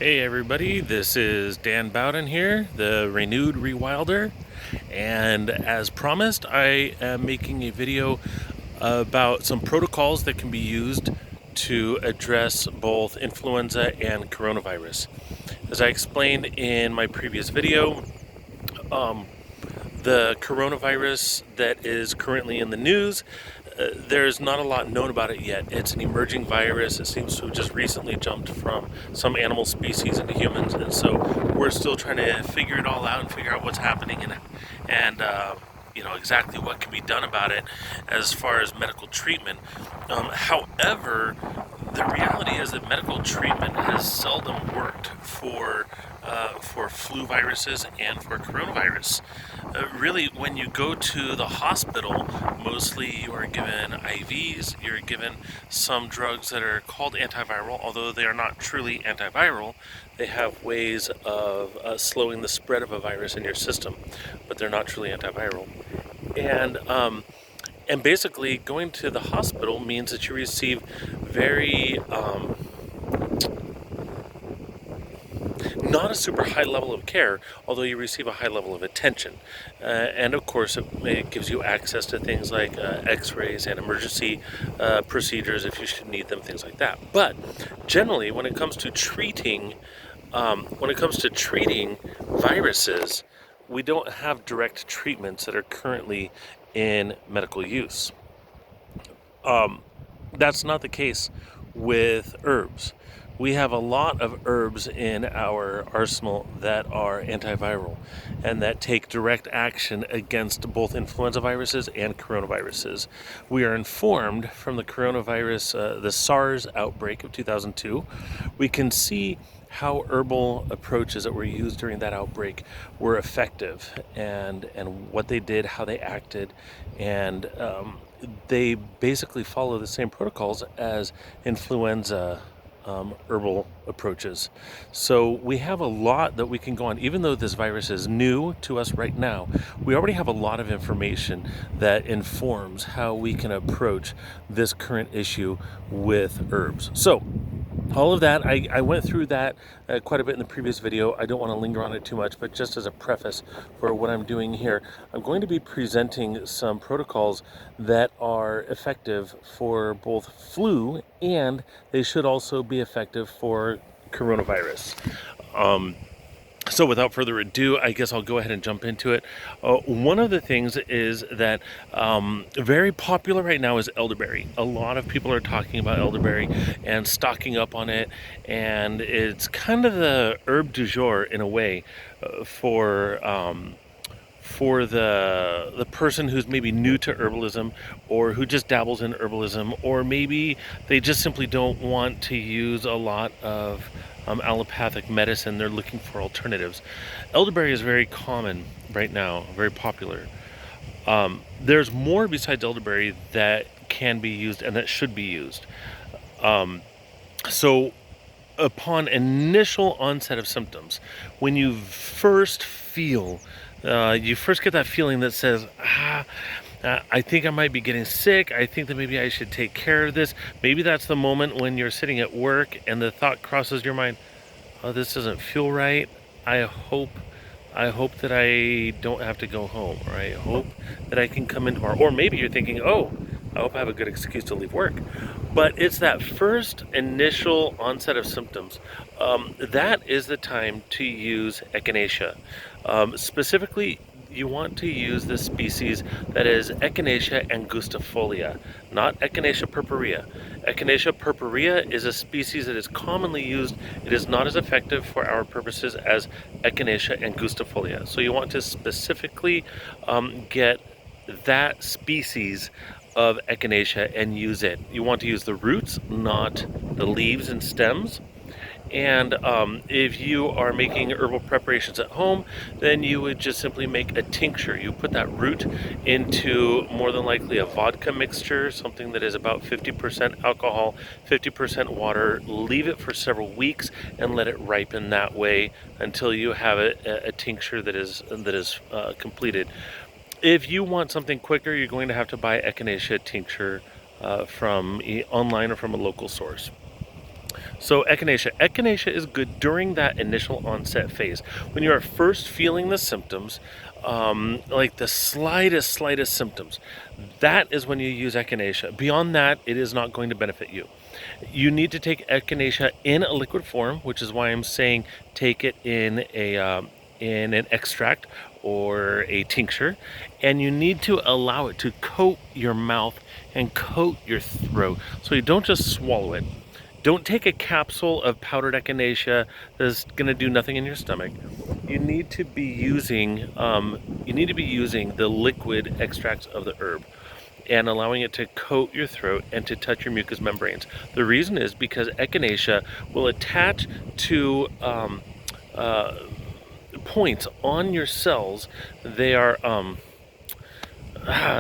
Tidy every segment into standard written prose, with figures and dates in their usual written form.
Hey everybody, this is Dan Bowden here, the Renewed Rewilder, and as promised, I am making a video about some protocols that can be used to address both influenza and coronavirus. As I explained in my previous video, the coronavirus that is currently in the news, there's not a lot known about it yet. It's an emerging virus. It seems to have just recently jumped from some animal species into humans, and so we're still trying to figure it all out and figure out what's happening in it, and exactly what can be done about it as far as medical treatment. However, the reality is that medical treatment has seldom worked for flu viruses and for coronavirus. Really, when you go to the hospital, mostly you are given IVs, you're given some drugs that are called antiviral, although they are not truly antiviral. They have ways of slowing the spread of a virus in your system, but they're not truly antiviral. And basically, going to the hospital means that you receive very not a super high level of care, although you receive a high level of attention. And of course, it gives you access to things like x-rays and emergency procedures if you should need them, things like that. But generally, when it comes to treating viruses, we don't have direct treatments that are currently in medical use. That's not the case with herbs. We have a lot of herbs in our arsenal that are antiviral and that take direct action against both influenza viruses and coronaviruses. We are informed from the coronavirus, the SARS outbreak of 2002. We can see how herbal approaches that were used during that outbreak were effective, and what they did, how they acted, and they basically follow the same protocols as influenza herbal approaches. So we have a lot that we can go on. Even though this virus is new to us right now, we already have a lot of information that informs how we can approach this current issue with herbs. So all of that, I went through that quite a bit in the previous video. I don't want to linger on it too much, but just as a preface for what I'm doing here, I'm going to be presenting some protocols that are effective for both flu, and they should also be effective for coronavirus. So without further ado, I guess I'll go ahead and jump into it. One of the things is that very popular right now is elderberry. A lot of people are talking about elderberry and stocking up on it, and it's kind of the herb du jour in a way for the person who's maybe new to herbalism, or who just dabbles in herbalism, or maybe they just simply don't want to use a lot of allopathic medicine. They're looking for alternatives. Elderberry is very common right now, very popular. There's more besides elderberry that can be used and that should be used. So upon initial onset of symptoms, when you first get that feeling that says, I think I might be getting sick. I think that maybe I should take care of this. Maybe that's the moment when you're sitting at work and the thought crosses your mind, oh, this doesn't feel right. I hope that I don't have to go home, or I hope that I can come in tomorrow. Or maybe you're thinking, oh, I hope I have a good excuse to leave work. But it's that first initial onset of symptoms. That is the time to use Echinacea. Specifically, you want to use the species that is Echinacea angustifolia, not Echinacea purpurea. Echinacea purpurea is a species that is commonly used. It is not as effective for our purposes as Echinacea angustifolia. So you want to specifically get that species of Echinacea and use it. You want to use the roots, not the leaves and stems. And if you are making herbal preparations at home, then you would just simply make a tincture. You put that root into more than likely a vodka mixture, something that is about 50% alcohol, 50% water. Leave it for several weeks and let it ripen that way until you have a tincture that is completed. If you want something quicker, you're going to have to buy Echinacea tincture from online or from a local source. So echinacea is good during that initial onset phase. When you are first feeling the symptoms, like the slightest symptoms, that is when you use echinacea. Beyond that, it is not going to benefit you. You need to take echinacea in a liquid form, which is why I'm saying take it in an extract or a tincture, and you need to allow it to coat your mouth and coat your throat, so you don't just swallow it. Don't take a capsule of powdered echinacea that's going to do nothing in your stomach. You need to be using the liquid extracts of the herb and allowing it to coat your throat and to touch your mucous membranes. The reason is because echinacea will attach to points on your cells. They are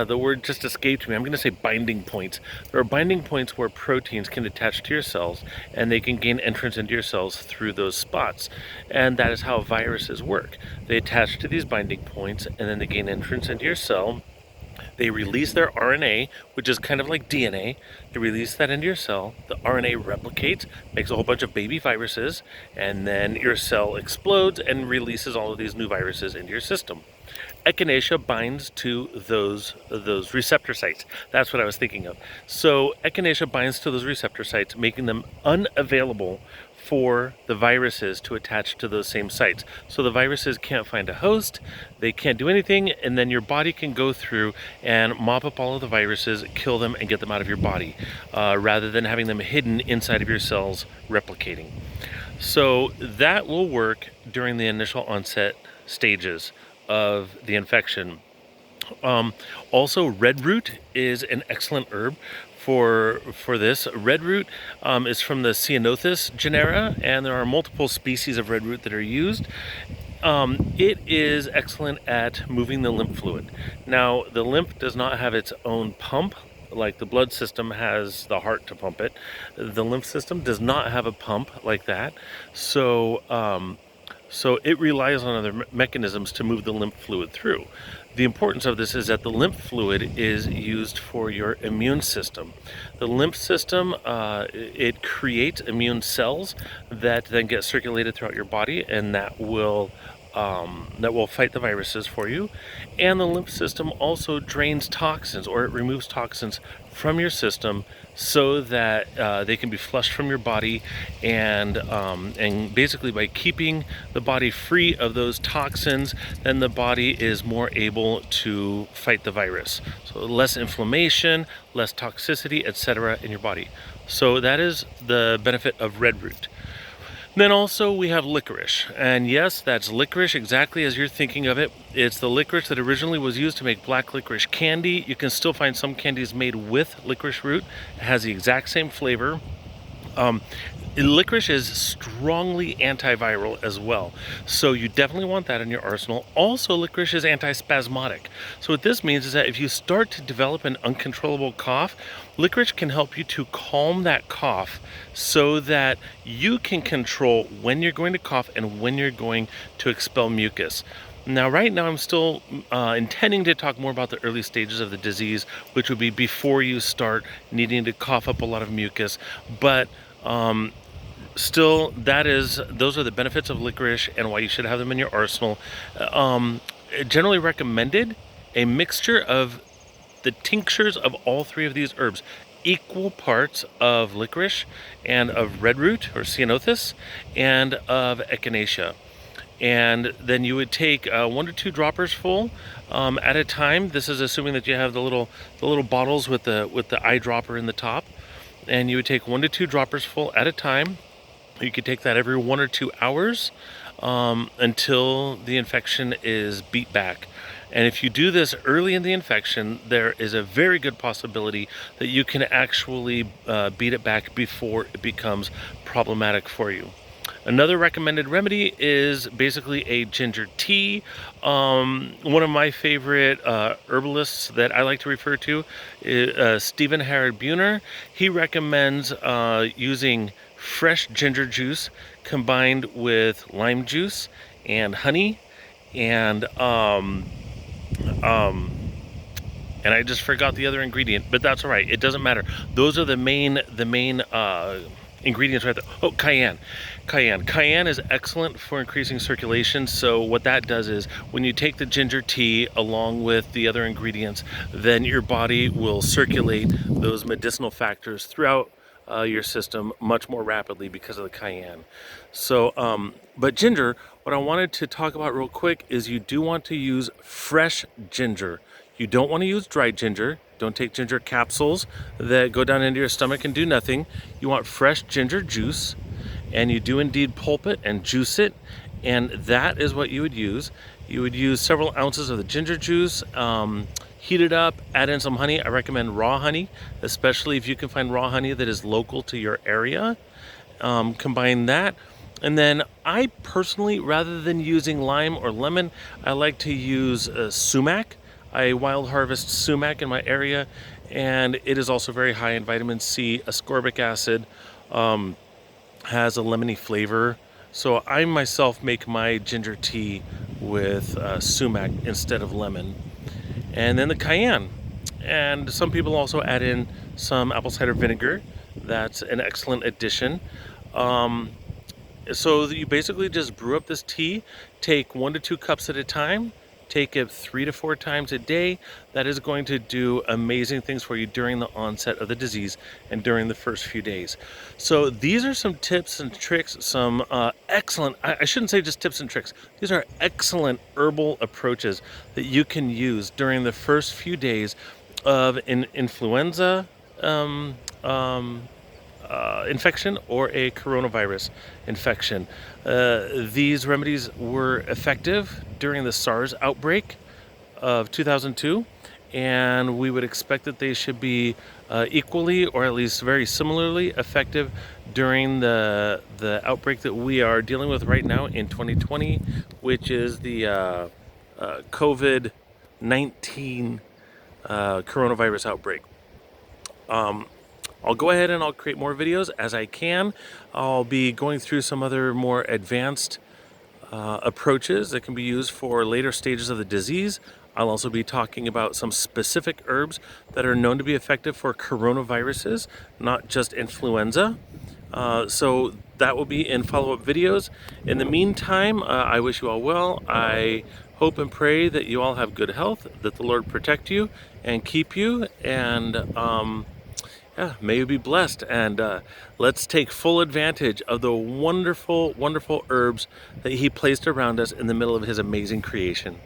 the word just escaped me. I'm going to say binding points. There are binding points where proteins can attach to your cells and they can gain entrance into your cells through those spots. And that is how viruses work. They attach to these binding points and then they gain entrance into your cell. They release their RNA, which is kind of like DNA. They release that into your cell. The RNA replicates, makes a whole bunch of baby viruses, and then your cell explodes and releases all of these new viruses into your system. Echinacea binds to those receptor sites. That's what I was thinking of. So echinacea binds to those receptor sites, making them unavailable for the viruses to attach to those same sites. So the viruses can't find a host, they can't do anything, and then your body can go through and mop up all of the viruses, kill them, and get them out of your body, rather than having them hidden inside of your cells replicating. So that will work during the initial onset stages of the infection. Also, red root is an excellent herb for this. Red root is from the Ceanothus genera, and there are multiple species of red root that are used. It is excellent at moving the lymph fluid. Now, the lymph does not have its own pump like the blood system has the heart to pump it. The lymph system does not have a pump like that. So it relies on other mechanisms to move the lymph fluid through. The importance of this is that the lymph fluid is used for your immune system. The lymph system, it creates immune cells that then get circulated throughout your body, and that will fight the viruses for you. And the lymph system also drains toxins, or it removes toxins from your system so that they can be flushed from your body, and basically by keeping the body free of those toxins, then the body is more able to fight the virus. So less inflammation, less toxicity, etc. in your body. So that is the benefit of red root. Then also we have licorice, and yes, that's licorice exactly as you're thinking of it. It's the licorice that originally was used to make black licorice candy. You can still find some candies made with licorice root. It has the exact same flavor. Licorice is strongly antiviral as well, so you definitely want that in your arsenal. Also, licorice is antispasmodic. So what this means is that if you start to develop an uncontrollable cough, licorice can help you to calm that cough so that you can control when you're going to cough and when you're going to expel mucus. Now, right now, I'm still intending to talk more about the early stages of the disease, which would be before you start needing to cough up a lot of mucus. But still, those are the benefits of licorice and why you should have them in your arsenal. Generally recommended a mixture of the tinctures of all three of these herbs, equal parts of licorice and of red root or Ceanothus and of Echinacea. And then you would take 1 to 2 droppers full at a time. This is assuming that you have the little bottles with the eyedropper in the top. And you would take 1 to 2 droppers full at a time. You could take that every 1 or 2 hours until the infection is beat back. And if you do this early in the infection, there is a very good possibility that you can actually beat it back before it becomes problematic for you. Another recommended remedy is basically a ginger tea. One of my favorite herbalists that I like to refer to is Stephen Harrod Buhner. He recommends using fresh ginger juice combined with lime juice and honey, and I just forgot the other ingredient, but that's all right. It doesn't matter. Those are the main ingredients right there. Oh, cayenne. Cayenne is excellent for increasing circulation. So what that does is when you take the ginger tea along with the other ingredients, then your body will circulate those medicinal factors throughout your system much more rapidly because of the cayenne. So, but ginger, what I wanted to talk about real quick is you do want to use fresh ginger. You don't want to use dried ginger. Don't take ginger capsules that go down into your stomach and do nothing. You want fresh ginger juice, and you do indeed pulp it and juice it, and that is what you would use. You would use several ounces of the ginger juice, heat it up, add in some honey. I recommend raw honey, especially if you can find raw honey that is local to your area. Combine that. And then I personally, rather than using lime or lemon, I like to use sumac. I wild harvest sumac in my area, and it is also very high in vitamin C. Ascorbic acid has a lemony flavor. So I myself make my ginger tea with sumac instead of lemon. And then the cayenne. And some people also add in some apple cider vinegar. That's an excellent addition. So you basically just brew up this tea, take 1 to 2 cups at a time, take it 3 to 4 times a day. That is going to do amazing things for you during the onset of the disease and during the first few days. So these are some tips and tricks, some excellent, I shouldn't say just tips and tricks, these are excellent herbal approaches that you can use during the first few days of an influenza infection or a coronavirus infection. These remedies were effective during the SARS outbreak of 2002, and we would expect that they should be equally or at least very similarly effective during the outbreak that we are dealing with right now in 2020, which is the COVID-19 coronavirus outbreak. I'll go ahead and I'll create more videos as I can. I'll be going through some other more advanced approaches that can be used for later stages of the disease. I'll also be talking about some specific herbs that are known to be effective for coronaviruses, not just influenza. So that will be in follow-up videos. In the meantime, I wish you all well. I hope and pray that you all have good health, that the Lord protect you and keep you, and yeah, may you be blessed, and let's take full advantage of the wonderful, wonderful herbs that He placed around us in the middle of His amazing creation.